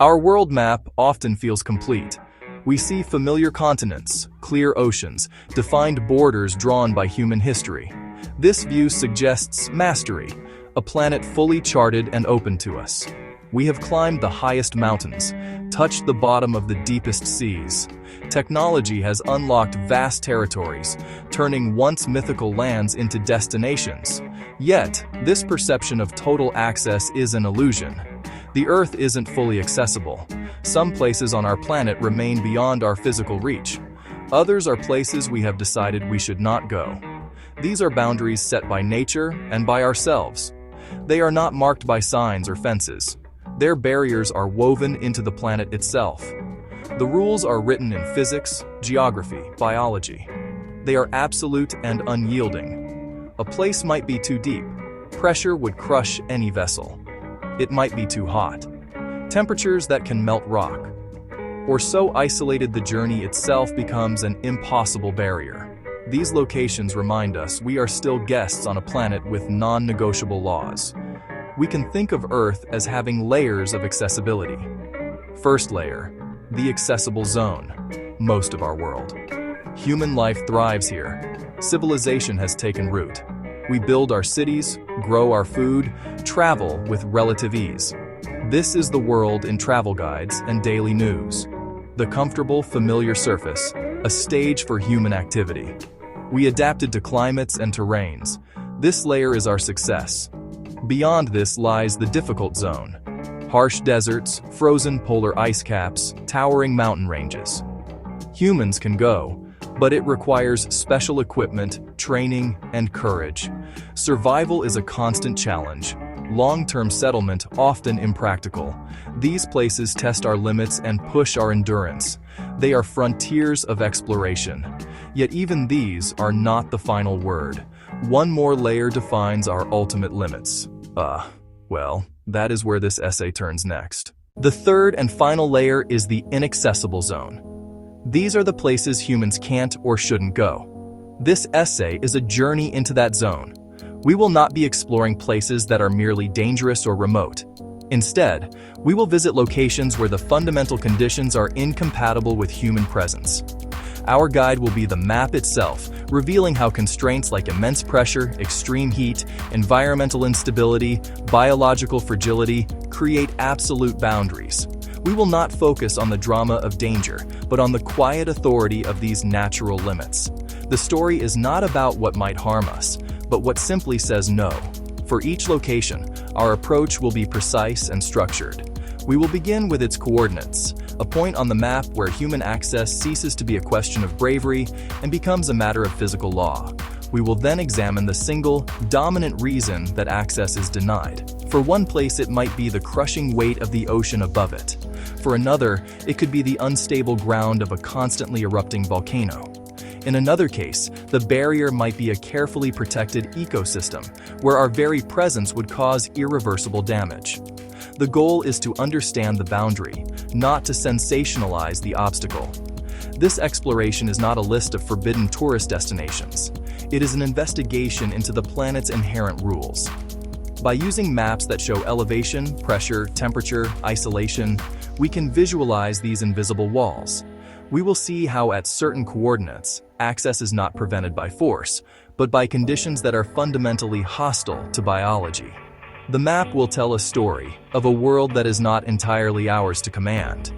Our world map often feels complete. We see familiar continents, clear oceans, defined borders drawn by human history. This view suggests mastery, a planet fully charted and open to us. We have climbed the highest mountains, touched the bottom of the deepest seas. Technology has unlocked vast territories, turning once mythical lands into destinations. Yet, this perception of total access is an illusion. The Earth isn't fully accessible. Some places on our planet remain beyond our physical reach. Others are places we have decided we should not go. These are boundaries set by nature and by ourselves. They are not marked by signs or fences. Their barriers are woven into the planet itself. The rules are written in physics, geography, biology. They are absolute and unyielding. A place might be too deep. Pressure would crush any vessel. It might be too hot. Temperatures that can melt rock. Or so isolated the journey itself becomes an impossible barrier. These locations remind us we are still guests on a planet with non-negotiable laws. We can think of Earth as having layers of accessibility. First layer, the accessible zone, most of our world. Human life thrives here. Civilization has taken root. We build our cities, grow our food, travel with relative ease. This is the world in travel guides and daily news. The comfortable, familiar surface, a stage for human activity. We adapted to climates and terrains. This layer is our success. Beyond this lies the difficult zone. Harsh deserts, frozen polar ice caps, towering mountain ranges. Humans can go, but it requires special equipment, training, and courage. Survival is a constant challenge. Long-term settlement often impractical. These places test our limits and push our endurance. They are frontiers of exploration. Yet even these are not the final word. One more layer defines our ultimate limits. Well, that is where this essay turns next. The third and final layer is the inaccessible zone. These are the places humans can't or shouldn't go. This essay is a journey into that zone. We will not be exploring places that are merely dangerous or remote. Instead, we will visit locations where the fundamental conditions are incompatible with human presence. Our guide will be the map itself, revealing how constraints like immense pressure, extreme heat, environmental instability, biological fragility create absolute boundaries. We will not focus on the drama of danger, but on the quiet authority of these natural limits. The story is not about what might harm us, but what simply says no. For each location, our approach will be precise and structured. We will begin with its coordinates, a point on the map where human access ceases to be a question of bravery and becomes a matter of physical law. We will then examine the single, dominant reason that access is denied. For one place, it might be the crushing weight of the ocean above it. For another, it could be the unstable ground of a constantly erupting volcano. In another case, the barrier might be a carefully protected ecosystem, where our very presence would cause irreversible damage. The goal is to understand the boundary, not to sensationalize the obstacle. This exploration is not a list of forbidden tourist destinations. It is an investigation into the planet's inherent rules. By using maps that show elevation, pressure, temperature, isolation, we can visualize these invisible walls. We will see how at certain coordinates, access is not prevented by force, but by conditions that are fundamentally hostile to biology. The map will tell a story of a world that is not entirely ours to command.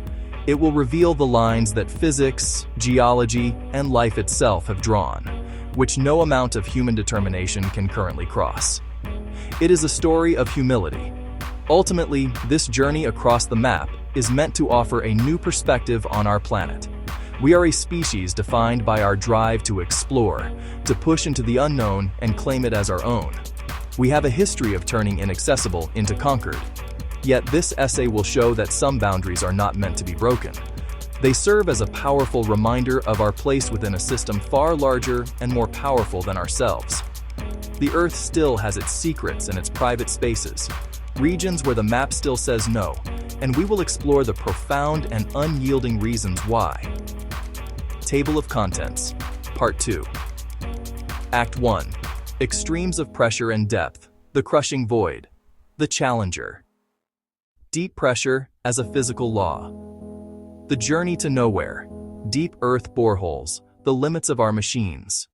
It will reveal the lines that physics, geology, and life itself have drawn, which no amount of human determination can currently cross. It is a story of humility. Ultimately, this journey across the map is meant to offer a new perspective on our planet. We are a species defined by our drive to explore, to push into the unknown and claim it as our own. We have a history of turning inaccessible into conquered. Yet this essay will show that some boundaries are not meant to be broken. They serve as a powerful reminder of our place within a system far larger and more powerful than ourselves. The Earth still has its secrets and its private spaces, regions where the map still says no, and we will explore the profound and unyielding reasons why. Table of Contents, Part 2. Act 1. Extremes of pressure and depth, the crushing void, the challenger. Deep pressure as a physical law. The journey to nowhere. Deep earth boreholes, the limits of our machines.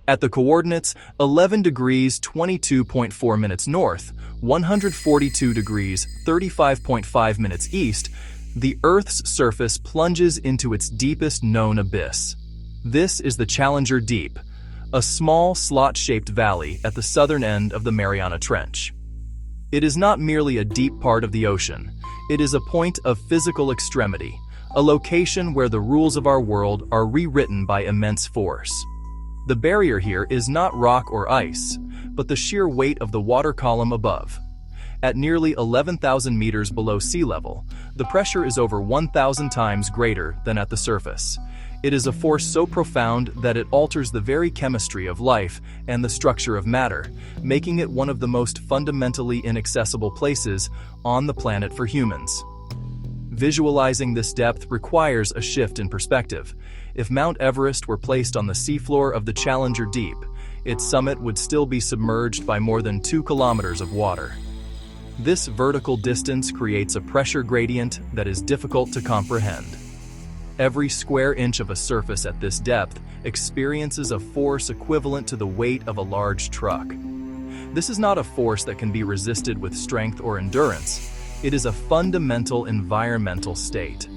At the coordinates 11 degrees 22.4 minutes north, 142 degrees 35.5 minutes east, the Earth's surface plunges into its deepest known abyss. This is the Challenger Deep, a small slot-shaped valley at the southern end of the Mariana Trench. It is not merely a deep part of the ocean, it is a point of physical extremity, a location where the rules of our world are rewritten by immense force. The barrier here is not rock or ice, but the sheer weight of the water column above. At nearly 11,000 meters below sea level, the pressure is over 1,000 times greater than at the surface. It is a force so profound that it alters the very chemistry of life and the structure of matter, making it one of the most fundamentally inaccessible places on the planet for humans. Visualizing this depth requires a shift in perspective. If Mount Everest were placed on the seafloor of the Challenger Deep, its summit would still be submerged by more than 2 kilometers of water. This vertical distance creates a pressure gradient that is difficult to comprehend. Every square inch of a surface at this depth experiences a force equivalent to the weight of a large truck. This is not a force that can be resisted with strength or endurance. It is a fundamental environmental state.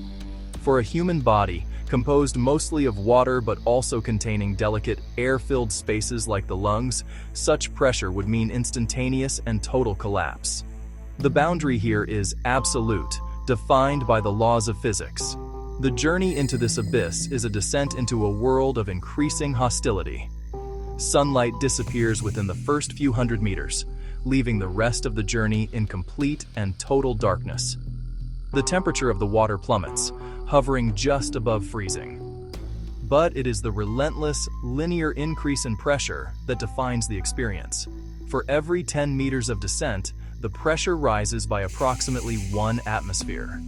For a human body, composed mostly of water but also containing delicate, air-filled spaces like the lungs, such pressure would mean instantaneous and total collapse. The boundary here is absolute, defined by the laws of physics. The journey into this abyss is a descent into a world of increasing hostility. Sunlight disappears within the first few hundred meters, leaving the rest of the journey in complete and total darkness. The temperature of the water plummets, hovering just above freezing. But it is the relentless, linear increase in pressure that defines the experience. For every 10 meters of descent, the pressure rises by approximately 1 atmosphere.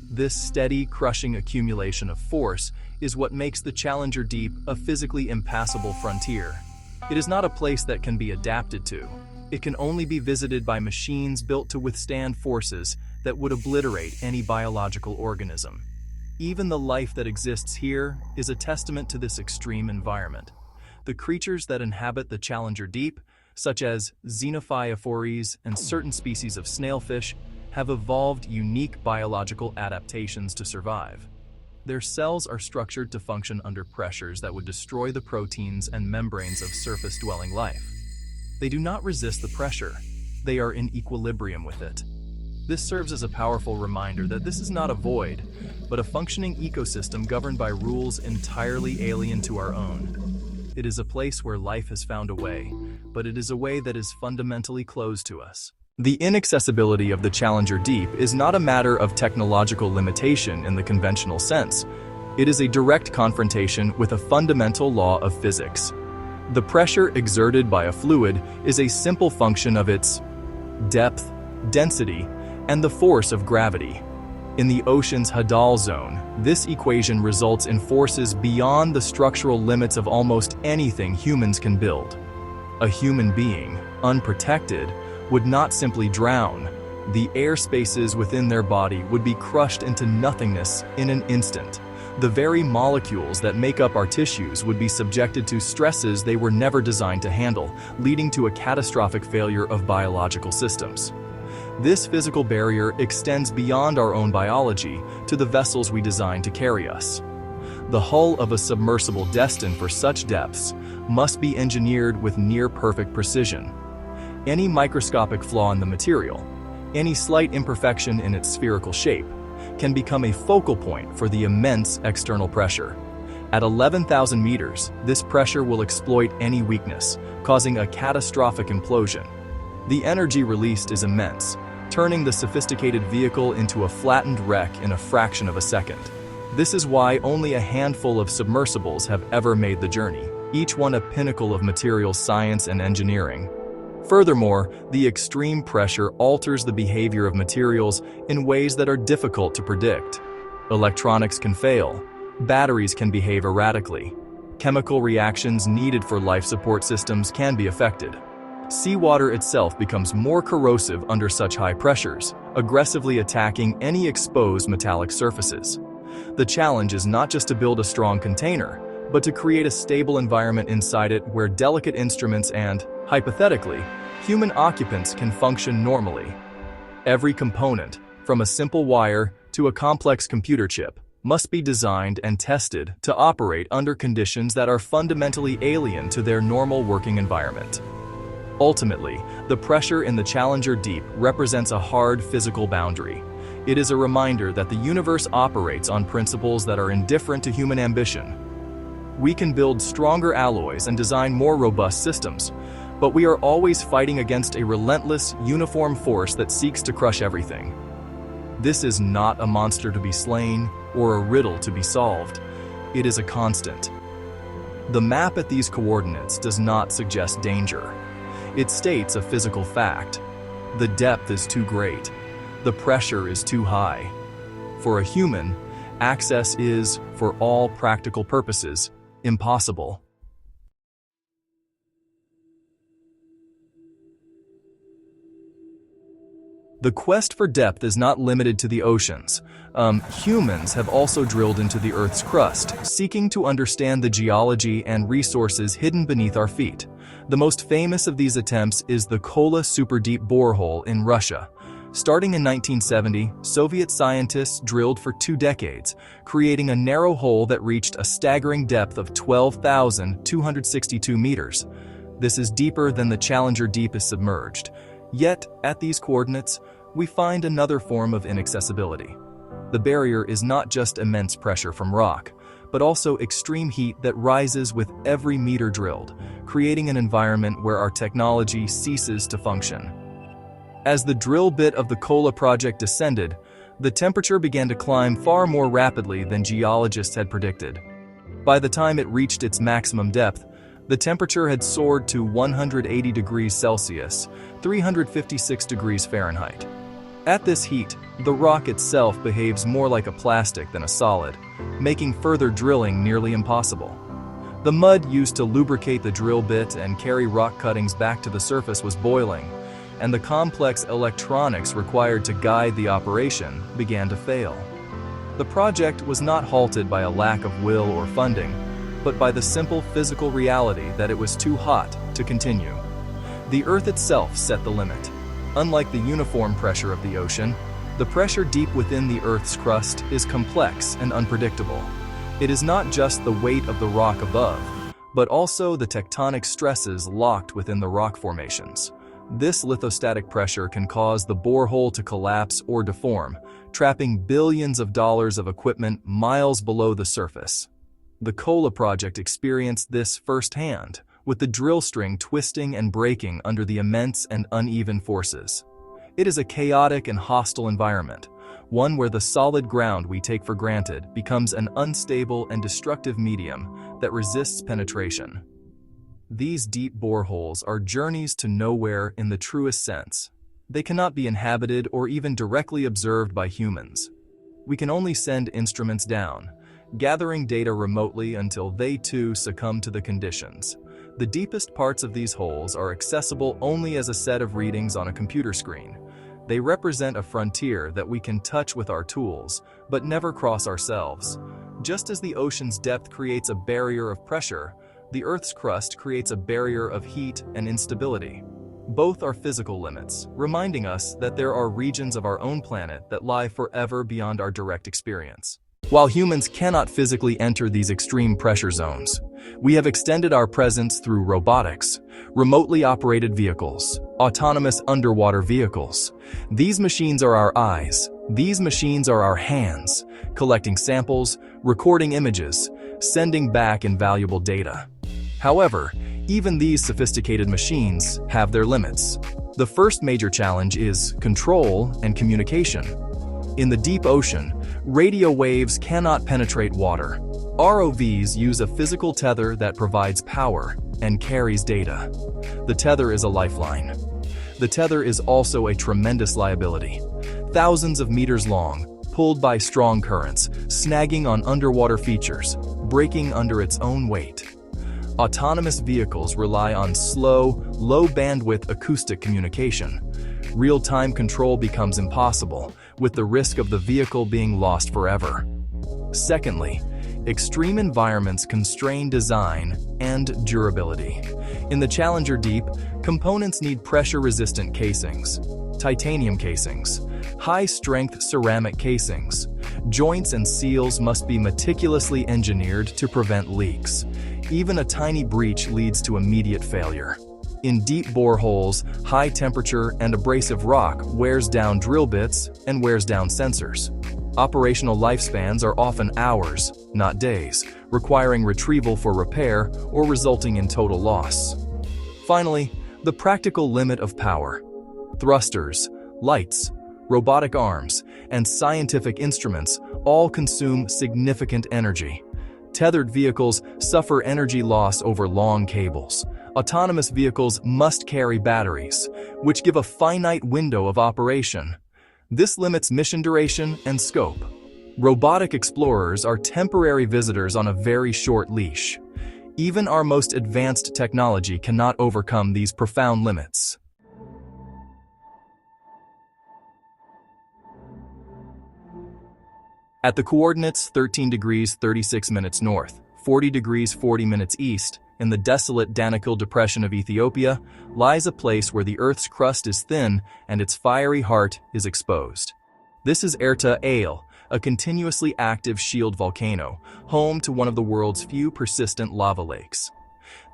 This steady, crushing accumulation of force is what makes the Challenger Deep a physically impassable frontier. It is not a place that can be adapted to. It can only be visited by machines built to withstand forces that would obliterate any biological organism. Even the life that exists here is a testament to this extreme environment. The creatures that inhabit the Challenger Deep, such as xenophyophores and certain species of snailfish, have evolved unique biological adaptations to survive. Their cells are structured to function under pressures that would destroy the proteins and membranes of surface-dwelling life. They do not resist the pressure. They are in equilibrium with it. This serves as a powerful reminder that this is not a void, but a functioning ecosystem governed by rules entirely alien to our own. It is a place where life has found a way, but it is a way that is fundamentally closed to us. The inaccessibility of the Challenger Deep is not a matter of technological limitation in the conventional sense. It is a direct confrontation with a fundamental law of physics. The pressure exerted by a fluid is a simple function of its depth, density, and the force of gravity. In the ocean's Hadal zone, this equation results in forces beyond the structural limits of almost anything humans can build. A human being, unprotected, would not simply drown. The air spaces within their body would be crushed into nothingness in an instant. The very molecules that make up our tissues would be subjected to stresses they were never designed to handle, leading to a catastrophic failure of biological systems. This physical barrier extends beyond our own biology to the vessels we designed to carry us. The hull of a submersible destined for such depths must be engineered with near-perfect precision. Any microscopic flaw in the material, any slight imperfection in its spherical shape, can become a focal point for the immense external pressure. At 11,000 meters, this pressure will exploit any weakness, causing a catastrophic implosion. The energy released is immense, turning the sophisticated vehicle into a flattened wreck in a fraction of a second. This is why only a handful of submersibles have ever made the journey, each one a pinnacle of materials science and engineering. Furthermore, the extreme pressure alters the behavior of materials in ways that are difficult to predict. Electronics can fail, batteries can behave erratically, Chemical reactions needed for life support systems can be affected. Seawater itself becomes more corrosive under such high pressures, aggressively attacking any exposed metallic surfaces. The challenge is not just to build a strong container, but to create a stable environment inside it where delicate instruments and, hypothetically, human occupants can function normally. Every component, from a simple wire to a complex computer chip, must be designed and tested to operate under conditions that are fundamentally alien to their normal working environment. Ultimately, the pressure in the Challenger Deep represents a hard physical boundary. It is a reminder that the universe operates on principles that are indifferent to human ambition. We can build stronger alloys and design more robust systems, but we are always fighting against a relentless, uniform force that seeks to crush everything. This is not a monster to be slain or a riddle to be solved. It is a constant. The map at these coordinates does not suggest danger. It states a physical fact. The depth is too great. The pressure is too high. For a human, access is, for all practical purposes, impossible. The quest for depth is not limited to the oceans. Humans have also drilled into the Earth's crust, seeking to understand the geology and resources hidden beneath our feet. The most famous of these attempts is the Kola super-deep borehole in Russia. Starting in 1970, Soviet scientists drilled for 2 decades, creating a narrow hole that reached a staggering depth of 12,262 meters. This is deeper than the Challenger Deep is submerged. Yet, at these coordinates, we find another form of inaccessibility. The barrier is not just immense pressure from rock, but also extreme heat that rises with every meter drilled, creating an environment where our technology ceases to function. As the drill bit of the Kola project descended, the temperature began to climb far more rapidly than geologists had predicted. By the time it reached its maximum depth, the temperature had soared to 180 degrees Celsius, 356 degrees Fahrenheit. At this heat, the rock itself behaves more like a plastic than a solid, making further drilling nearly impossible. The mud used to lubricate the drill bit and carry rock cuttings back to the surface was boiling, and the complex electronics required to guide the operation began to fail. The project was not halted by a lack of will or funding, but by the simple physical reality that it was too hot to continue. The Earth itself set the limit. Unlike the uniform pressure of the ocean, the pressure deep within the Earth's crust is complex and unpredictable. It is not just the weight of the rock above, but also the tectonic stresses locked within the rock formations. This lithostatic pressure can cause the borehole to collapse or deform, trapping billions of dollars of equipment miles below the surface. The Kola project experienced this firsthand, with the drill string twisting and breaking under the immense and uneven forces. It is a chaotic and hostile environment, one where the solid ground we take for granted becomes an unstable and destructive medium that resists penetration. These deep boreholes are journeys to nowhere in the truest sense. They cannot be inhabited or even directly observed by humans. We can only send instruments down, gathering data remotely until they too succumb to the conditions. The deepest parts of these holes are accessible only as a set of readings on a computer screen. They represent a frontier that we can touch with our tools, but never cross ourselves. Just as the ocean's depth creates a barrier of pressure, the Earth's crust creates a barrier of heat and instability. Both are physical limits, reminding us that there are regions of our own planet that lie forever beyond our direct experience. While humans cannot physically enter these extreme pressure zones, we have extended our presence through robotics, remotely operated vehicles, autonomous underwater vehicles. These machines are our eyes. These machines are our hands, collecting samples, recording images, sending back invaluable data. However, even these sophisticated machines have their limits. The first major challenge is control and communication. In the deep ocean, radio waves cannot penetrate water. ROVs use a physical tether that provides power and carries data. The tether is a lifeline. The tether is also a tremendous liability. Thousands of meters long, pulled by strong currents, snagging on underwater features, breaking under its own weight. Autonomous vehicles rely on slow, low-bandwidth acoustic communication. Real-time control becomes impossible, with the risk of the vehicle being lost forever. Secondly, extreme environments constrain design and durability. In the Challenger Deep, components need pressure-resistant casings, titanium casings, high-strength ceramic casings. Joints and seals must be meticulously engineered to prevent leaks. Even a tiny breach leads to immediate failure. In deep boreholes, high temperature and abrasive rock wears down drill bits and wears down sensors. Operational lifespans are often hours, not days, requiring retrieval for repair or resulting in total loss. Finally, the practical limit of power. Thrusters, lights, robotic arms, and scientific instruments all consume significant energy. Tethered vehicles suffer energy loss over long cables. Autonomous vehicles must carry batteries, which give a finite window of operation. This limits mission duration and scope. Robotic explorers are temporary visitors on a very short leash. Even our most advanced technology cannot overcome these profound limits. At the coordinates 13 degrees 36 minutes north, 40 degrees 40 minutes east, in the desolate Danakil Depression of Ethiopia, lies a place where the Earth's crust is thin and its fiery heart is exposed. This is Erta Ale, a continuously active shield volcano, home to one of the world's few persistent lava lakes.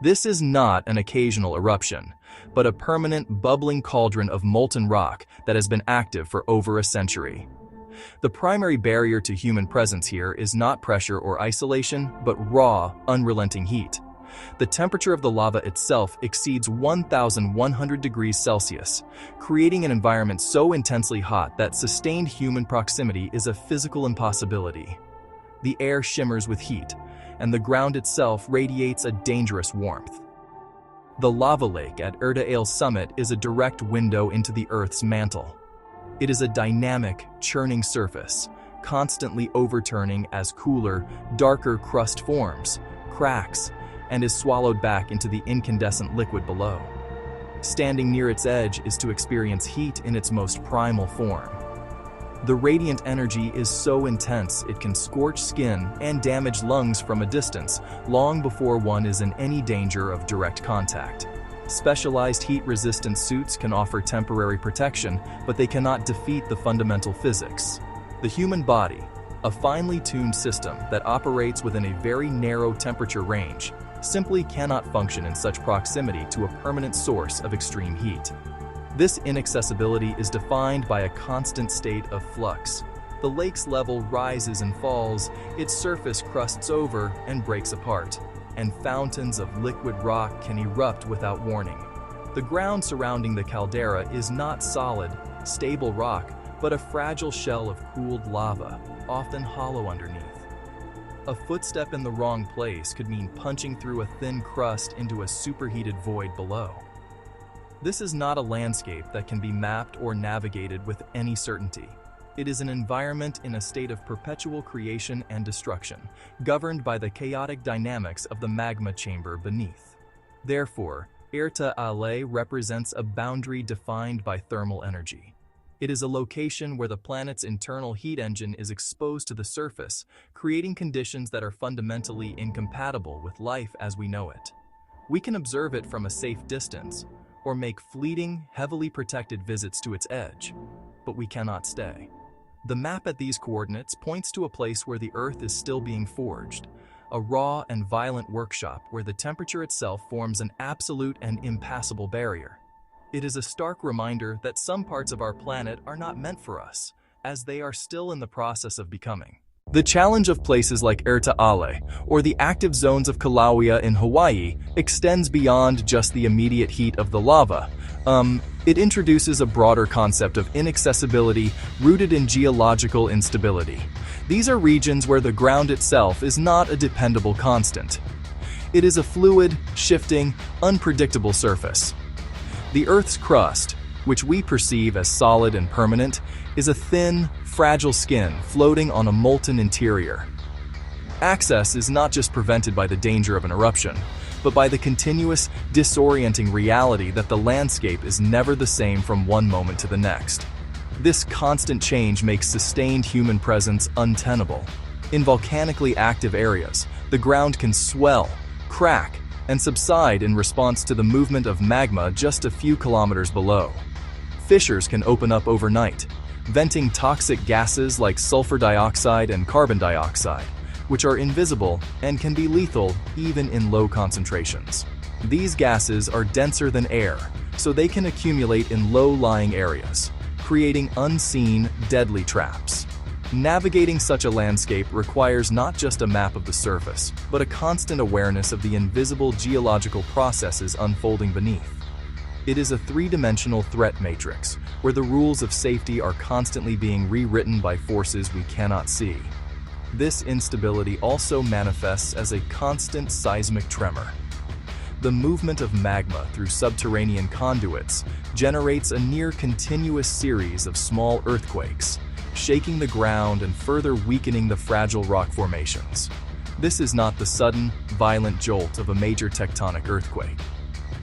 This is not an occasional eruption, but a permanent bubbling cauldron of molten rock that has been active for over a century. The primary barrier to human presence here is not pressure or isolation, but raw, unrelenting heat. The temperature of the lava itself exceeds 1,100 degrees Celsius, creating an environment so intensely hot that sustained human proximity is a physical impossibility. The air shimmers with heat, and the ground itself radiates a dangerous warmth. The lava lake at Erta Ale's summit is a direct window into the Earth's mantle. It is a dynamic, churning surface, constantly overturning as cooler, darker crust forms, cracks, and is swallowed back into the incandescent liquid below. Standing near its edge is to experience heat in its most primal form. The radiant energy is so intense it can scorch skin and damage lungs from a distance, long before one is in any danger of direct contact. Specialized heat-resistant suits can offer temporary protection, but they cannot defeat the fundamental physics. The human body, a finely tuned system that operates within a very narrow temperature range, simply cannot function in such proximity to a permanent source of extreme heat. This inaccessibility is defined by a constant state of flux. The lake's level rises and falls, its surface crusts over and breaks apart, and fountains of liquid rock can erupt without warning. The ground surrounding the caldera is not solid, stable rock, but a fragile shell of cooled lava, often hollow underneath. A footstep in the wrong place could mean punching through a thin crust into a superheated void below. This is not a landscape that can be mapped or navigated with any certainty. It is an environment in a state of perpetual creation and destruction, governed by the chaotic dynamics of the magma chamber beneath. Therefore, Erta Ale represents a boundary defined by thermal energy. It is a location where the planet's internal heat engine is exposed to the surface, creating conditions that are fundamentally incompatible with life as we know it. We can observe it from a safe distance, or make fleeting, heavily protected visits to its edge, but we cannot stay. The map at these coordinates points to a place where the Earth is still being forged, a raw and violent workshop where the temperature itself forms an absolute and impassable barrier. It is a stark reminder that some parts of our planet are not meant for us, as they are still in the process of becoming. The challenge of places like Erta Ale, or the active zones of Kilauea in Hawaii, extends beyond just the immediate heat of the lava. It introduces a broader concept of inaccessibility rooted in geological instability. These are regions where the ground itself is not a dependable constant. It is a fluid, shifting, unpredictable surface. The Earth's crust, which we perceive as solid and permanent, is a thin, fragile skin floating on a molten interior. Access is not just prevented by the danger of an eruption, but by the continuous, disorienting reality that the landscape is never the same from one moment to the next. This constant change makes sustained human presence untenable. In volcanically active areas, the ground can swell, crack, and subside in response to the movement of magma just a few kilometers below. Fissures can open up overnight, venting toxic gases like sulfur dioxide and carbon dioxide, which are invisible and can be lethal even in low concentrations. These gases are denser than air, so they can accumulate in low-lying areas, creating unseen, deadly traps. Navigating such a landscape requires not just a map of the surface, but a constant awareness of the invisible geological processes unfolding beneath. It is a three-dimensional threat matrix, where the rules of safety are constantly being rewritten by forces we cannot see. This instability also manifests as a constant seismic tremor. The movement of magma through subterranean conduits generates a near-continuous series of small earthquakes, shaking the ground and further weakening the fragile rock formations. This is not the sudden, violent jolt of a major tectonic earthquake,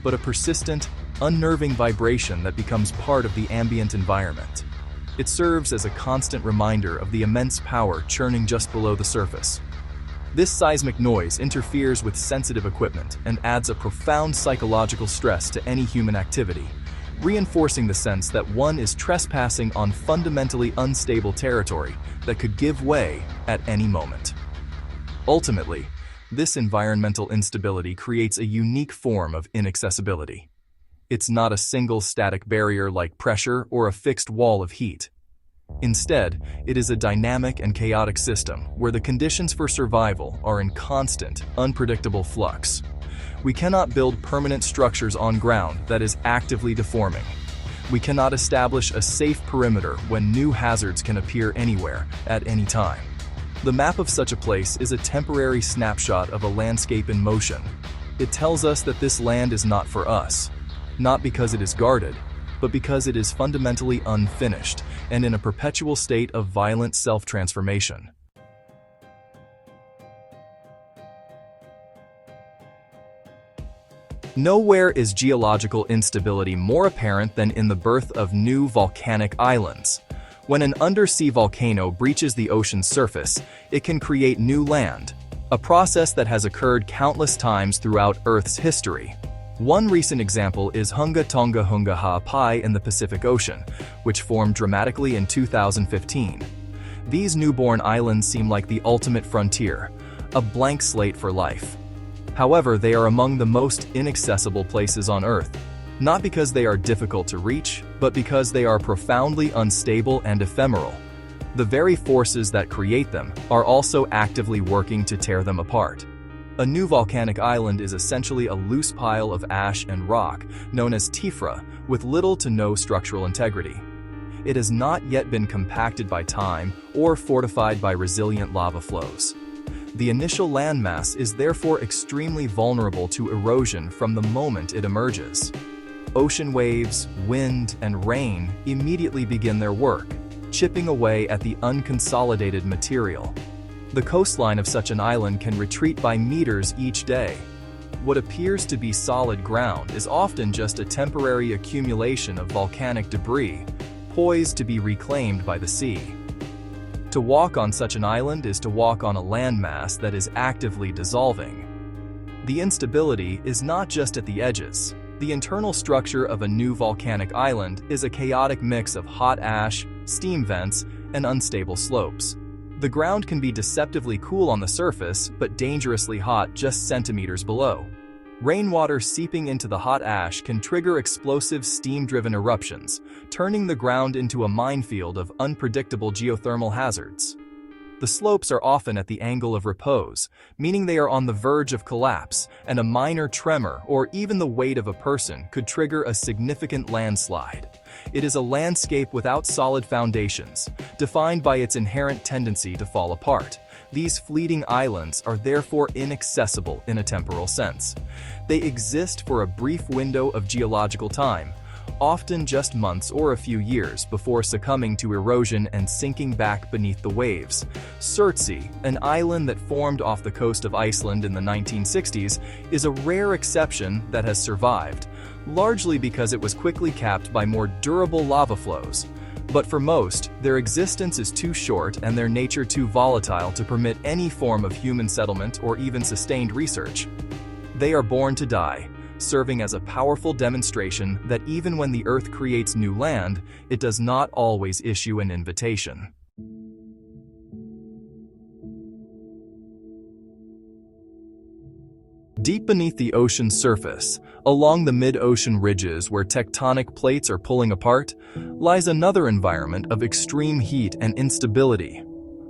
but a persistent, unnerving vibration that becomes part of the ambient environment. It serves as a constant reminder of the immense power churning just below the surface. This seismic noise interferes with sensitive equipment and adds a profound psychological stress to any human activity, reinforcing the sense that one is trespassing on fundamentally unstable territory that could give way at any moment. Ultimately, this environmental instability creates a unique form of inaccessibility. It's not a single static barrier like pressure or a fixed wall of heat. Instead, it is a dynamic and chaotic system where the conditions for survival are in constant, unpredictable flux. We cannot build permanent structures on ground that is actively deforming. We cannot establish a safe perimeter when new hazards can appear anywhere, at any time. The map of such a place is a temporary snapshot of a landscape in motion. It tells us that this land is not for us, not because it is guarded, but because it is fundamentally unfinished and in a perpetual state of violent self-transformation. Nowhere is geological instability more apparent than in the birth of new volcanic islands. When an undersea volcano breaches the ocean's surface, it can create new land, a process that has occurred countless times throughout Earth's history. One recent example is Hunga Tonga Hunga Ha'apai in the Pacific Ocean, which formed dramatically in 2015. These newborn islands seem like the ultimate frontier, a blank slate for life. However, they are among the most inaccessible places on Earth, not because they are difficult to reach, but because they are profoundly unstable and ephemeral. The very forces that create them are also actively working to tear them apart. A new volcanic island is essentially a loose pile of ash and rock, known as tephra, with little to no structural integrity. It has not yet been compacted by time or fortified by resilient lava flows. The initial landmass is therefore extremely vulnerable to erosion from the moment it emerges. Ocean waves, wind, and rain immediately begin their work, chipping away at the unconsolidated material. The coastline of such an island can retreat by meters each day. What appears to be solid ground is often just a temporary accumulation of volcanic debris, poised to be reclaimed by the sea. To walk on such an island is to walk on a landmass that is actively dissolving. The instability is not just at the edges. The internal structure of a new volcanic island is a chaotic mix of hot ash, steam vents, and unstable slopes. The ground can be deceptively cool on the surface, but dangerously hot just centimeters below. Rainwater seeping into the hot ash can trigger explosive steam-driven eruptions, turning the ground into a minefield of unpredictable geothermal hazards. The slopes are often at the angle of repose, meaning they are on the verge of collapse, and a minor tremor or even the weight of a person could trigger a significant landslide. It is a landscape without solid foundations, defined by its inherent tendency to fall apart. These fleeting islands are therefore inaccessible in a temporal sense. They exist for a brief window of geological time, often just months or a few years before succumbing to erosion and sinking back beneath the waves. Surtsey, an island that formed off the coast of Iceland in the 1960s, is a rare exception that has survived, largely because it was quickly capped by more durable lava flows. But for most, their existence is too short and their nature too volatile to permit any form of human settlement or even sustained research. They are born to die, serving as a powerful demonstration that even when the Earth creates new land, it does not always issue an invitation. Deep beneath the ocean's surface, along the mid-ocean ridges where tectonic plates are pulling apart, lies another environment of extreme heat and instability: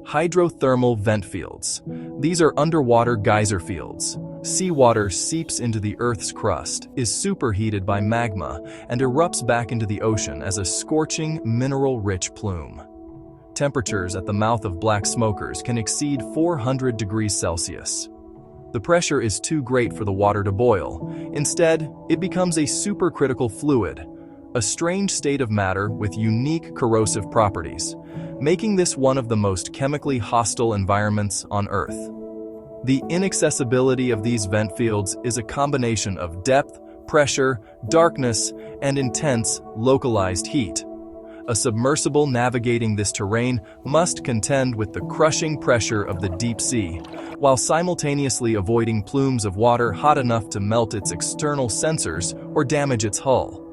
hydrothermal vent fields. These are underwater geyser fields. Seawater seeps into the Earth's crust, is superheated by magma, and erupts back into the ocean as a scorching, mineral-rich plume. Temperatures at the mouth of black smokers can exceed 400 degrees Celsius. The pressure is too great for the water to boil. Instead, it becomes a supercritical fluid, a strange state of matter with unique corrosive properties, making this one of the most chemically hostile environments on Earth. The inaccessibility of these vent fields is a combination of depth, pressure, darkness, and intense, localized heat. A submersible navigating this terrain must contend with the crushing pressure of the deep sea, while simultaneously avoiding plumes of water hot enough to melt its external sensors or damage its hull.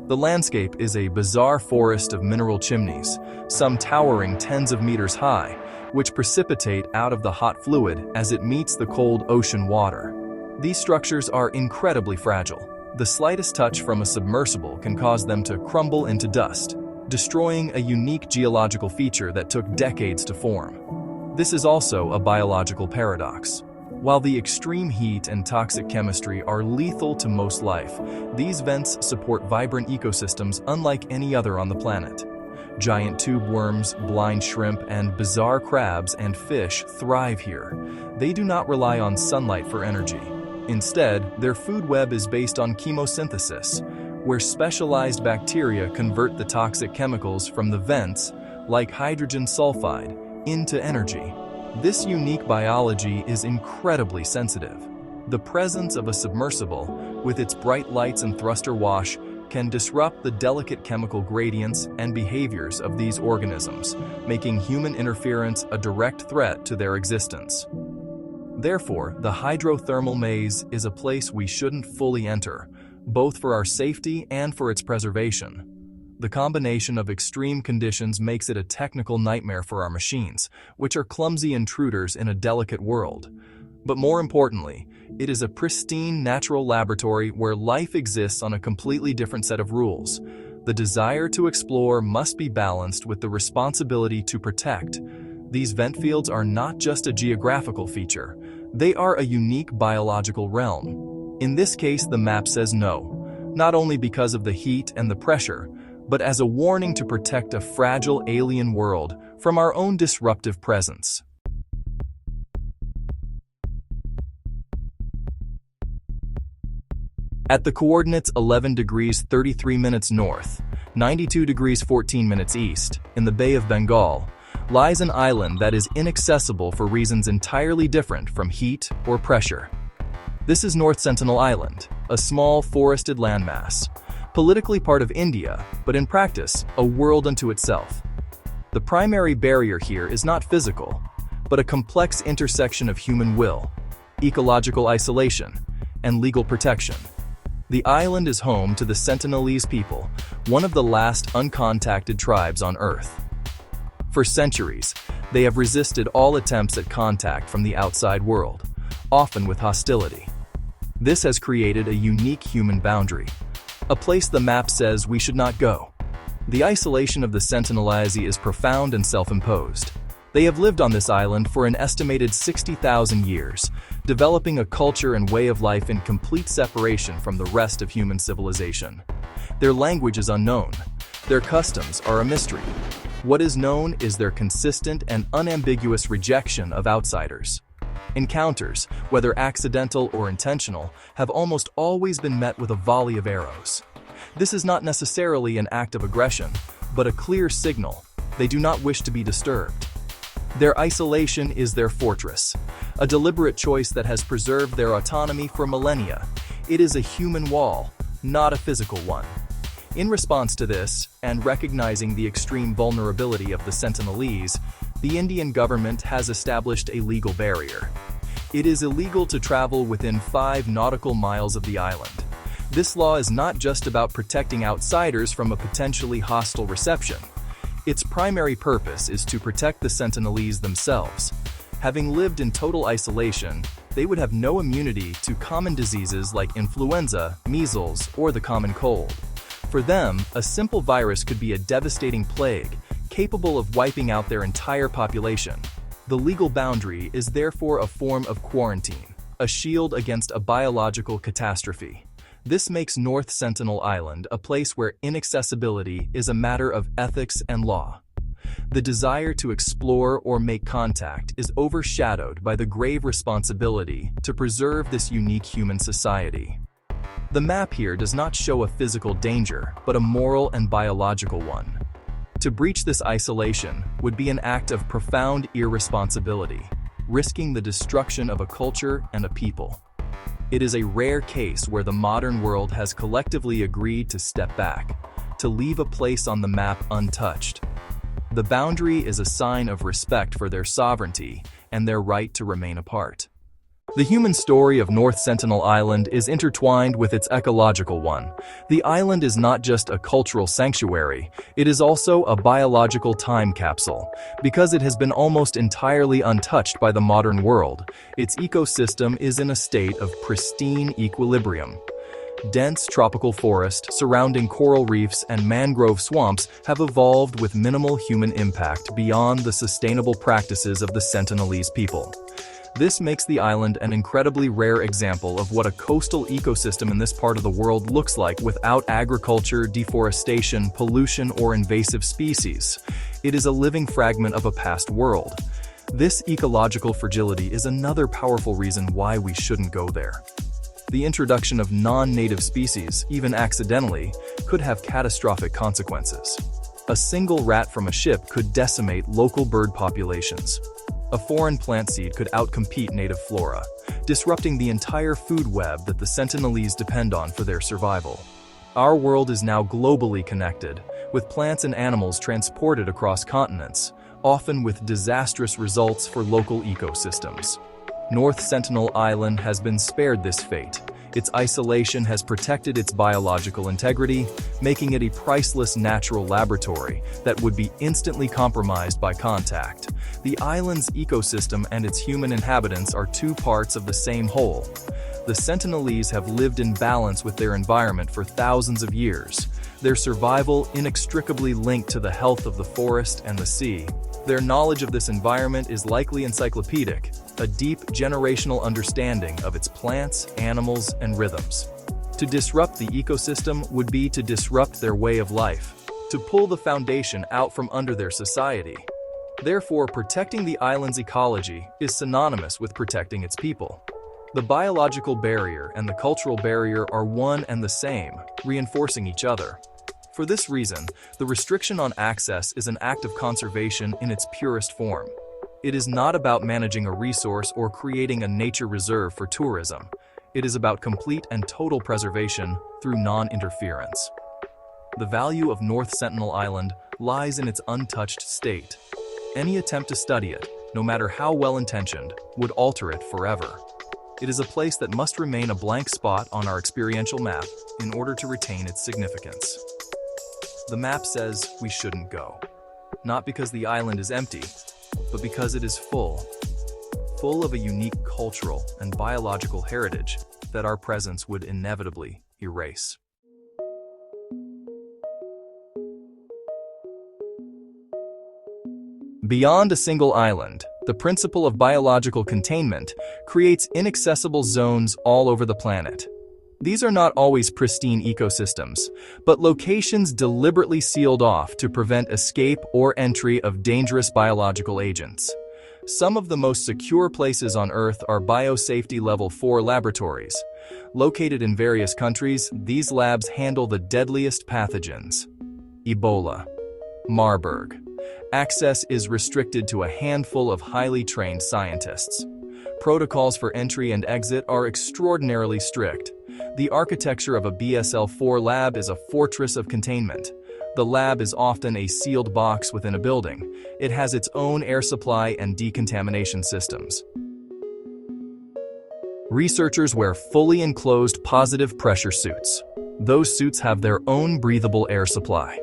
The landscape is a bizarre forest of mineral chimneys, some towering tens of meters high, which precipitate out of the hot fluid as it meets the cold ocean water. These structures are incredibly fragile. The slightest touch from a submersible can cause them to crumble into dust, destroying a unique geological feature that took decades to form. This is also a biological paradox. While the extreme heat and toxic chemistry are lethal to most life, these vents support vibrant ecosystems unlike any other on the planet. Giant tube worms, blind shrimp, and bizarre crabs and fish thrive here. They do not rely on sunlight for energy. Instead, their food web is based on chemosynthesis, where specialized bacteria convert the toxic chemicals from the vents, like hydrogen sulfide, into energy. This unique biology is incredibly sensitive. The presence of a submersible, with its bright lights and thruster wash, can disrupt the delicate chemical gradients and behaviors of these organisms, making human interference a direct threat to their existence. Therefore, the hydrothermal maze is a place we shouldn't fully enter, both for our safety and for its preservation. The combination of extreme conditions makes it a technical nightmare for our machines, which are clumsy intruders in a delicate world. But more importantly, it is a pristine natural laboratory where life exists on a completely different set of rules. The desire to explore must be balanced with the responsibility to protect. These vent fields are not just a geographical feature, they are a unique biological realm. In this case, the map says no, not only because of the heat and the pressure, but as a warning to protect a fragile alien world from our own disruptive presence. At the coordinates 11 degrees 33 minutes north, 92 degrees 14 minutes east, in the Bay of Bengal, lies an island that is inaccessible for reasons entirely different from heat or pressure. This is North Sentinel Island, a small forested landmass, politically part of India, but in practice, a world unto itself. The primary barrier here is not physical, but a complex intersection of human will, ecological isolation, and legal protection. The island is home to the Sentinelese people, one of the last uncontacted tribes on Earth. For centuries, they have resisted all attempts at contact from the outside world, often with hostility. This has created a unique human boundary, a place the map says we should not go. The isolation of the Sentinelese is profound and self-imposed. They have lived on this island for an estimated 60,000 years, developing a culture and way of life in complete separation from the rest of human civilization. Their language is unknown. Their customs are a mystery. What is known is their consistent and unambiguous rejection of outsiders. Encounters, whether accidental or intentional, have almost always been met with a volley of arrows. This is not necessarily an act of aggression, but a clear signal. They do not wish to be disturbed. Their isolation is their fortress, a deliberate choice that has preserved their autonomy for millennia. It is a human wall, not a physical one. In response to this, and recognizing the extreme vulnerability of the Sentinelese, the Indian government has established a legal barrier. It is illegal to travel within 5 nautical miles of the island. This law is not just about protecting outsiders from a potentially hostile reception. Its primary purpose is to protect the Sentinelese themselves. Having lived in total isolation, they would have no immunity to common diseases like influenza, measles, or the common cold. For them, a simple virus could be a devastating plague, capable of wiping out their entire population. The legal boundary is therefore a form of quarantine, a shield against a biological catastrophe. This makes North Sentinel Island a place where inaccessibility is a matter of ethics and law. The desire to explore or make contact is overshadowed by the grave responsibility to preserve this unique human society. The map here does not show a physical danger, but a moral and biological one. To breach this isolation would be an act of profound irresponsibility, risking the destruction of a culture and a people. It is a rare case where the modern world has collectively agreed to step back, to leave a place on the map untouched. The boundary is a sign of respect for their sovereignty and their right to remain apart. The human story of North Sentinel Island is intertwined with its ecological one. The island is not just a cultural sanctuary, it is also a biological time capsule. Because it has been almost entirely untouched by the modern world, its ecosystem is in a state of pristine equilibrium. Dense tropical forest surrounding coral reefs and mangrove swamps have evolved with minimal human impact beyond the sustainable practices of the Sentinelese people. This makes the island an incredibly rare example of what a coastal ecosystem in this part of the world looks like without agriculture, deforestation, pollution, or invasive species. It is a living fragment of a past world. This ecological fragility is another powerful reason why we shouldn't go there. The introduction of non-native species, even accidentally, could have catastrophic consequences. A single rat from a ship could decimate local bird populations. A foreign plant seed could outcompete native flora, disrupting the entire food web that the Sentinelese depend on for their survival. Our world is now globally connected, with plants and animals transported across continents, often with disastrous results for local ecosystems. North Sentinel Island has been spared this fate. Its isolation has protected its biological integrity, making it a priceless natural laboratory that would be instantly compromised by contact. The island's ecosystem and its human inhabitants are two parts of the same whole. The Sentinelese have lived in balance with their environment for thousands of years, their survival inextricably linked to the health of the forest and the sea. Their knowledge of this environment is likely encyclopedic, a deep generational understanding of its plants, animals, and rhythms. To disrupt the ecosystem would be to disrupt their way of life, to pull the foundation out from under their society. Therefore, protecting the island's ecology is synonymous with protecting its people. The biological barrier and the cultural barrier are one and the same, reinforcing each other. For this reason, the restriction on access is an act of conservation in its purest form. It is not about managing a resource or creating a nature reserve for tourism. It is about complete and total preservation through non-interference. The value of North Sentinel Island lies in its untouched state. Any attempt to study it, no matter how well-intentioned, would alter it forever. It is a place that must remain a blank spot on our experiential map in order to retain its significance. The map says we shouldn't go. Not because the island is empty, but because it is full of a unique cultural and biological heritage that our presence would inevitably erase. Beyond a single island, the principle of biological containment creates inaccessible zones all over the planet. These are not always pristine ecosystems, but locations deliberately sealed off to prevent escape or entry of dangerous biological agents. Some of the most secure places on Earth are Biosafety Level 4 laboratories. Located in various countries, these labs handle the deadliest pathogens. Ebola. Marburg. Access is restricted to a handful of highly trained scientists. Protocols for entry and exit are extraordinarily strict. The architecture of a BSL-4 lab is a fortress of containment. The lab is often a sealed box within a building. It has its own air supply and decontamination systems. Researchers wear fully enclosed positive pressure suits. Those suits have their own breathable air supply.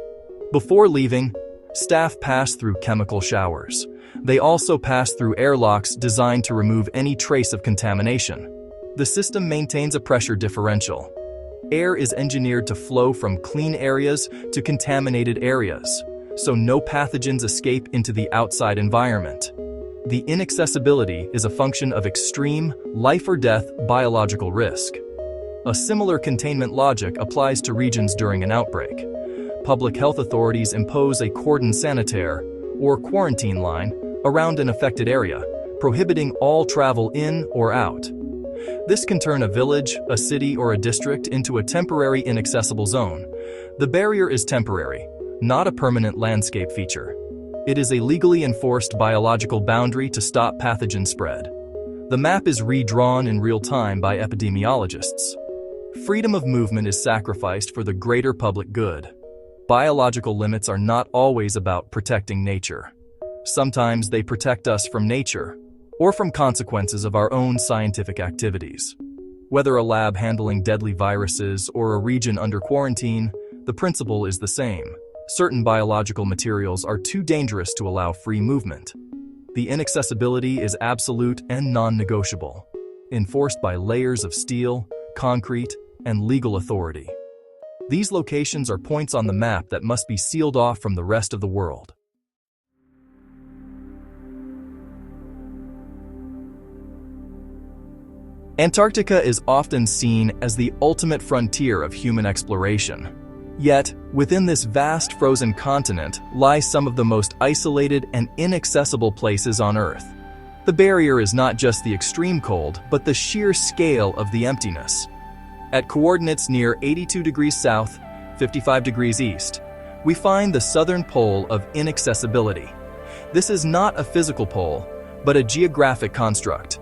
Before leaving, staff pass through chemical showers. They also pass through airlocks designed to remove any trace of contamination. The system maintains a pressure differential. Air is engineered to flow from clean areas to contaminated areas, so no pathogens escape into the outside environment. The inaccessibility is a function of extreme, life-or-death biological risk. A similar containment logic applies to regions during an outbreak. Public health authorities impose a cordon sanitaire, or quarantine line, around an affected area, prohibiting all travel in or out. This can turn a village, a city, or a district into a temporary inaccessible zone. The barrier is temporary, not a permanent landscape feature. It is a legally enforced biological boundary to stop pathogen spread. The map is redrawn in real time by epidemiologists. Freedom of movement is sacrificed for the greater public good. Biological limits are not always about protecting nature. Sometimes they protect us from nature, or from consequences of our own scientific activities. Whether a lab handling deadly viruses or a region under quarantine, the principle is the same. Certain biological materials are too dangerous to allow free movement. The inaccessibility is absolute and non-negotiable, enforced by layers of steel, concrete, and legal authority. These locations are points on the map that must be sealed off from the rest of the world. Antarctica is often seen as the ultimate frontier of human exploration. Yet, within this vast frozen continent lie some of the most isolated and inaccessible places on Earth. The barrier is not just the extreme cold, but the sheer scale of the emptiness. At coordinates near 82 degrees south, 55 degrees east, we find the southern pole of inaccessibility. This is not a physical pole, but a geographic construct,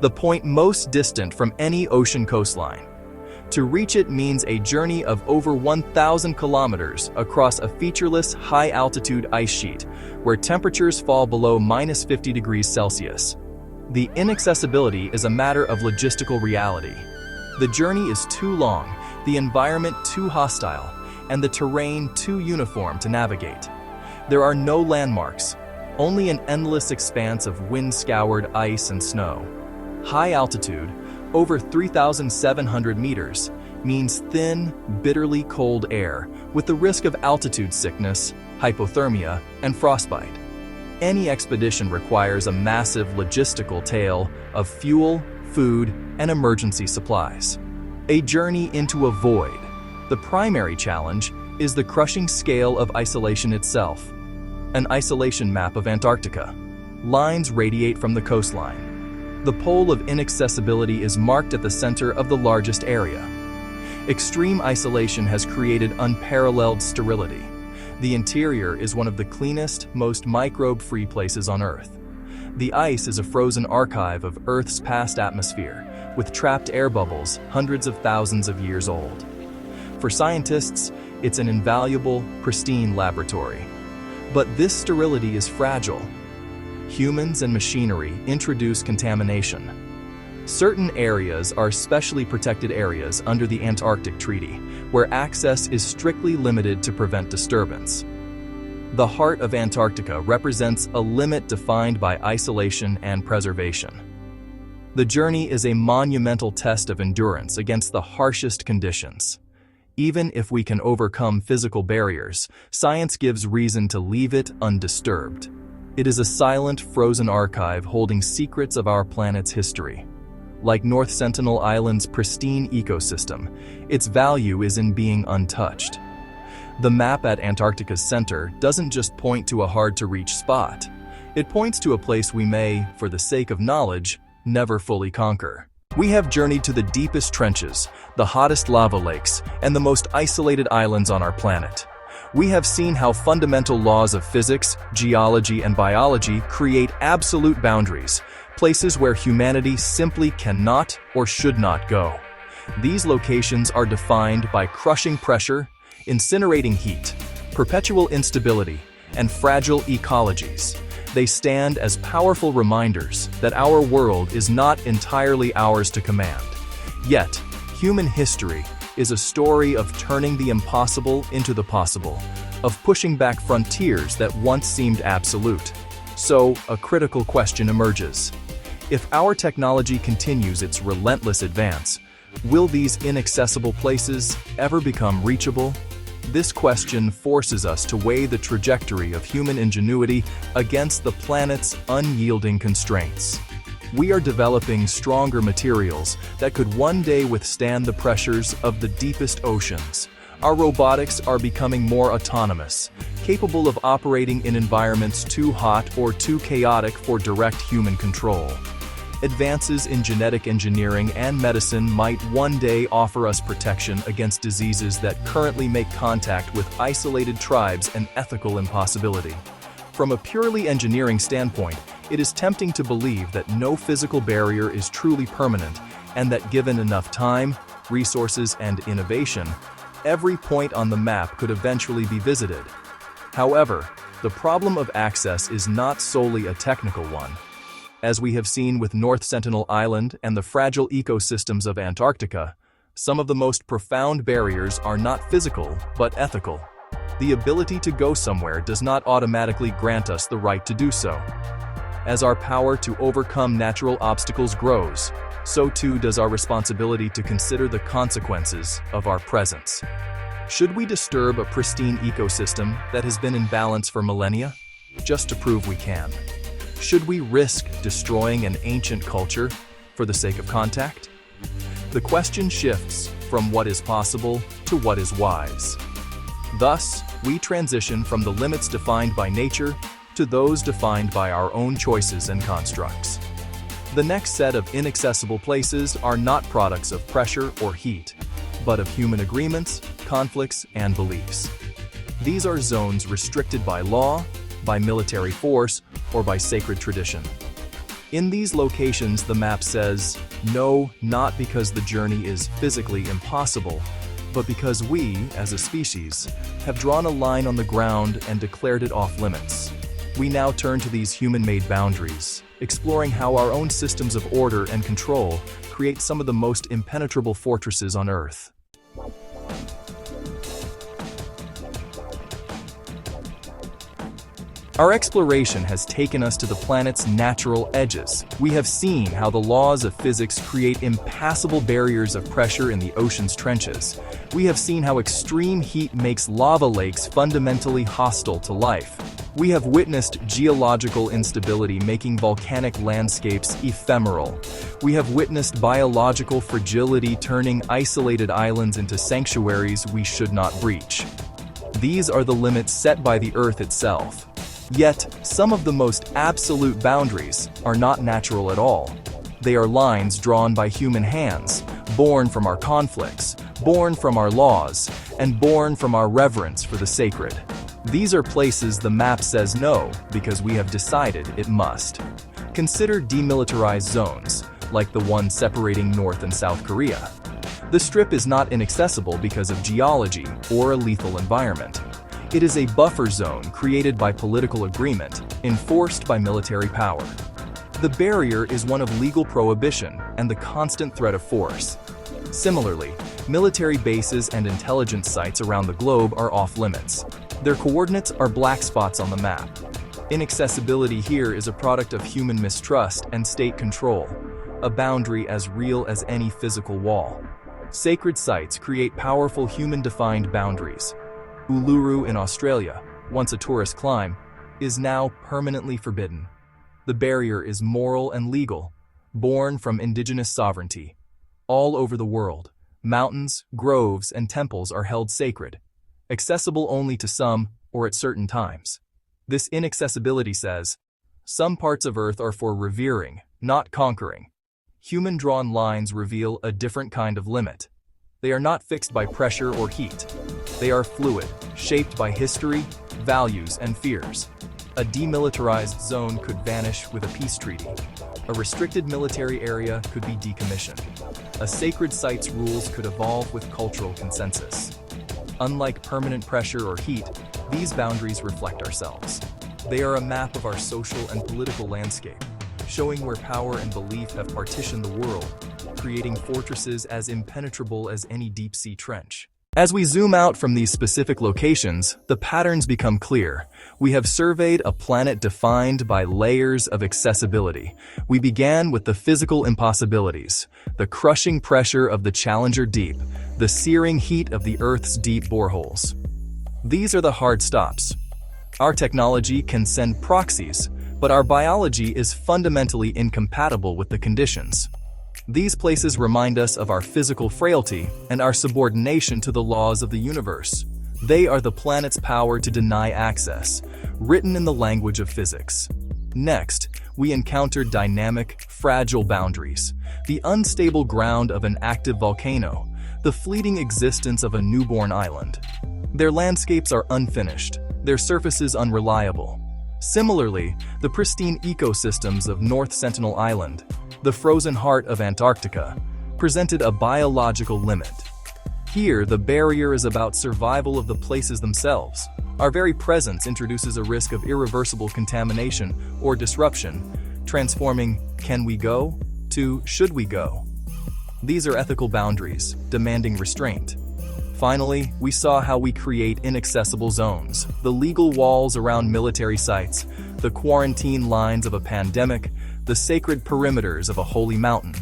the point most distant from any ocean coastline. To reach it means a journey of over 1,000 kilometers across a featureless, high-altitude ice sheet where temperatures fall below -50 degrees Celsius. The inaccessibility is a matter of logistical reality. The journey is too long, the environment too hostile, and the terrain too uniform to navigate. There are no landmarks, only an endless expanse of wind-scoured ice and snow. High altitude, over 3,700 meters, means thin, bitterly cold air with the risk of altitude sickness, hypothermia, and frostbite. Any expedition requires a massive logistical tale of fuel, food, and emergency supplies. A journey into a void. The primary challenge is the crushing scale of isolation itself. An isolation map of Antarctica. Lines radiate from the coastline. The pole of inaccessibility is marked at the center of the largest area. Extreme isolation has created unparalleled sterility. The interior is one of the cleanest, most microbe-free places on Earth. The ice is a frozen archive of Earth's past atmosphere, with trapped air bubbles hundreds of thousands of years old. For scientists, it's an invaluable, pristine laboratory. But this sterility is fragile. Humans and machinery introduce contamination. Certain areas are specially protected areas under the Antarctic Treaty, where access is strictly limited to prevent disturbance. The heart of Antarctica represents a limit defined by isolation and preservation. The journey is a monumental test of endurance against the harshest conditions. Even if we can overcome physical barriers, science gives reason to leave it undisturbed. It is a silent, frozen archive holding secrets of our planet's history. Like North Sentinel Island's pristine ecosystem, its value is in being untouched. The map at Antarctica's center doesn't just point to a hard-to-reach spot. It points to a place we may, for the sake of knowledge, never fully conquer. We have journeyed to the deepest trenches, the hottest lava lakes, and the most isolated islands on our planet. We have seen how fundamental laws of physics, geology, and biology create absolute boundaries, places where humanity simply cannot or should not go. These locations are defined by crushing pressure, incinerating heat, perpetual instability, and fragile ecologies. They stand as powerful reminders that our world is not entirely ours to command. Yet, human history is a story of turning the impossible into the possible, of pushing back frontiers that once seemed absolute. So, a critical question emerges. If our technology continues its relentless advance, will these inaccessible places ever become reachable? This question forces us to weigh the trajectory of human ingenuity against the planet's unyielding constraints. We are developing stronger materials that could one day withstand the pressures of the deepest oceans. Our robotics are becoming more autonomous, capable of operating in environments too hot or too chaotic for direct human control. Advances in genetic engineering and medicine might one day offer us protection against diseases that currently make contact with isolated tribes an ethical impossibility. From a purely engineering standpoint, it is tempting to believe that no physical barrier is truly permanent, and that given enough time, resources, and innovation, every point on the map could eventually be visited. However, the problem of access is not solely a technical one. As we have seen with North Sentinel Island and the fragile ecosystems of Antarctica, some of the most profound barriers are not physical, but ethical. The ability to go somewhere does not automatically grant us the right to do so. As our power to overcome natural obstacles grows, so too does our responsibility to consider the consequences of our presence. Should we disturb a pristine ecosystem that has been in balance for millennia, just to prove we can? Should we risk destroying an ancient culture for the sake of contact? The question shifts from what is possible to what is wise. Thus, we transition from the limits defined by nature to those defined by our own choices and constructs. The next set of inaccessible places are not products of pressure or heat, but of human agreements, conflicts, and beliefs. These are zones restricted by law, by military force, or by sacred tradition. In these locations, the map says, no, not because the journey is physically impossible, but because we, as a species, have drawn a line on the ground and declared it off limits. We now turn to these human-made boundaries, exploring how our own systems of order and control create some of the most impenetrable fortresses on Earth. Our exploration has taken us to the planet's natural edges. We have seen how the laws of physics create impassable barriers of pressure in the ocean's trenches. We have seen how extreme heat makes lava lakes fundamentally hostile to life. We have witnessed geological instability making volcanic landscapes ephemeral. We have witnessed biological fragility turning isolated islands into sanctuaries we should not breach. These are the limits set by the Earth itself. Yet, some of the most absolute boundaries are not natural at all. They are lines drawn by human hands, born from our conflicts, born from our laws, and born from our reverence for the sacred. These are places the map says no because we have decided it must. Consider demilitarized zones, like the one separating North and South Korea. The strip is not inaccessible because of geology or a lethal environment. It is a buffer zone created by political agreement, enforced by military power. The barrier is one of legal prohibition and the constant threat of force. Similarly, military bases and intelligence sites around the globe are off-limits. Their coordinates are black spots on the map. Inaccessibility here is a product of human mistrust and state control, a boundary as real as any physical wall. Sacred sites create powerful human-defined boundaries. Uluru in Australia, once a tourist climb, is now permanently forbidden. The barrier is moral and legal, born from indigenous sovereignty. All over the world, mountains, groves, and temples are held sacred, accessible only to some or at certain times. This inaccessibility says, Some parts of Earth are for revering, not conquering. Human-drawn lines reveal a different kind of limit. They are not fixed by pressure or heat. They are fluid, shaped by history, values, and fears. A demilitarized zone could vanish with a peace treaty. A restricted military area could be decommissioned. A sacred site's rules could evolve with cultural consensus. Unlike permanent pressure or heat, these boundaries reflect ourselves. They are a map of our social and political landscape, showing where power and belief have partitioned the world, creating fortresses as impenetrable as any deep-sea trench. As we zoom out from these specific locations, the patterns become clear. We have surveyed a planet defined by layers of accessibility. We began with the physical impossibilities, the crushing pressure of the Challenger Deep, the searing heat of the Earth's deep boreholes. These are the hard stops. Our technology can send proxies, but our biology is fundamentally incompatible with the conditions. These places remind us of our physical frailty and our subordination to the laws of the universe. They are the planet's power to deny access, written in the language of physics. Next, we encounter dynamic, fragile boundaries, the unstable ground of an active volcano, the fleeting existence of a newborn island. Their landscapes are unfinished, their surfaces unreliable. Similarly, the pristine ecosystems of North Sentinel Island, the frozen heart of Antarctica, presented a biological limit. Here, the barrier is about survival of the places themselves. Our very presence introduces a risk of irreversible contamination or disruption, transforming "can we go" to "should we go?" These are ethical boundaries, demanding restraint. Finally, we saw how we create inaccessible zones, the legal walls around military sites, the quarantine lines of a pandemic, the sacred perimeters of a holy mountain.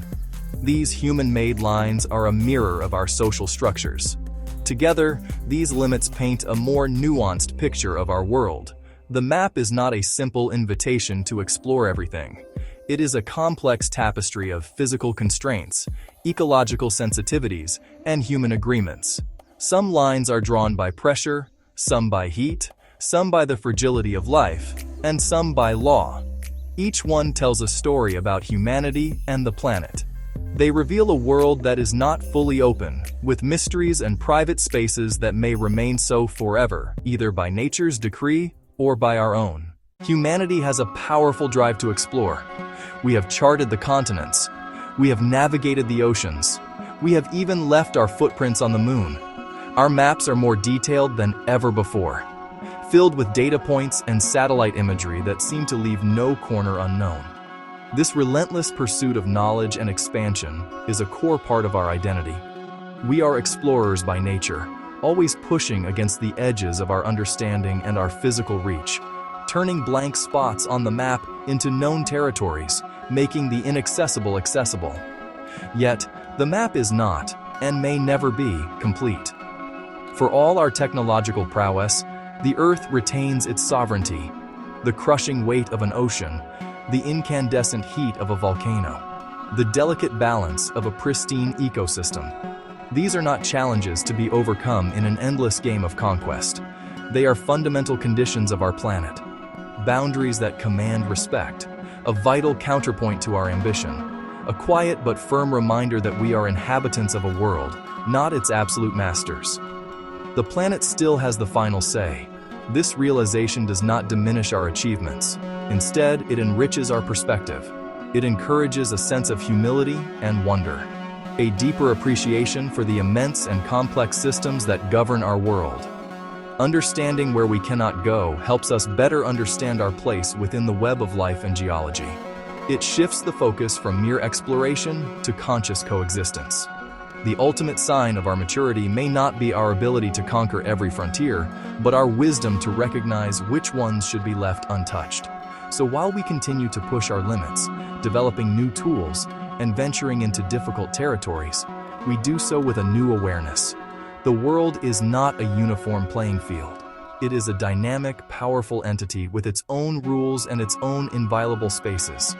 These human-made lines are a mirror of our social structures. Together, these limits paint a more nuanced picture of our world. The map is not a simple invitation to explore everything. It is a complex tapestry of physical constraints, ecological sensitivities, and human agreements. Some lines are drawn by pressure, some by heat, some by the fragility of life, and some by law. Each one tells a story about humanity and the planet. They reveal a world that is not fully open, with mysteries and private spaces that may remain so forever, either by nature's decree or by our own. Humanity has a powerful drive to explore. We have charted the continents. We have navigated the oceans. We have even left our footprints on the moon. Our maps are more detailed than ever before, filled with data points and satellite imagery that seem to leave no corner unknown. This relentless pursuit of knowledge and expansion is a core part of our identity. We are explorers by nature, always pushing against the edges of our understanding and our physical reach, turning blank spots on the map into known territories, making the inaccessible accessible. Yet, the map is not, and may never be, complete. For all our technological prowess, the Earth retains its sovereignty, the crushing weight of an ocean, the incandescent heat of a volcano, the delicate balance of a pristine ecosystem. These are not challenges to be overcome in an endless game of conquest. They are fundamental conditions of our planet, boundaries that command respect, a vital counterpoint to our ambition, a quiet but firm reminder that we are inhabitants of a world, not its absolute masters. The planet still has the final say. This realization does not diminish our achievements. Instead, it enriches our perspective. It encourages a sense of humility and wonder, a deeper appreciation for the immense and complex systems that govern our world. Understanding where we cannot go helps us better understand our place within the web of life and geology. It shifts the focus from mere exploration to conscious coexistence. The ultimate sign of our maturity may not be our ability to conquer every frontier, but our wisdom to recognize which ones should be left untouched. So while we continue to push our limits, developing new tools, and venturing into difficult territories, we do so with a new awareness. The world is not a uniform playing field. It is a dynamic, powerful entity with its own rules and its own inviolable spaces.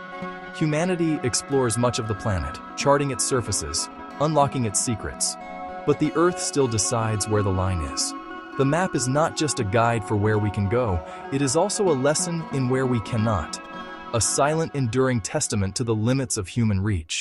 Humanity explores much of the planet, charting its surfaces, unlocking its secrets. But the Earth still decides where the line is. The map is not just a guide for where we can go, it is also a lesson in where we cannot. a silent, enduring testament to the limits of human reach.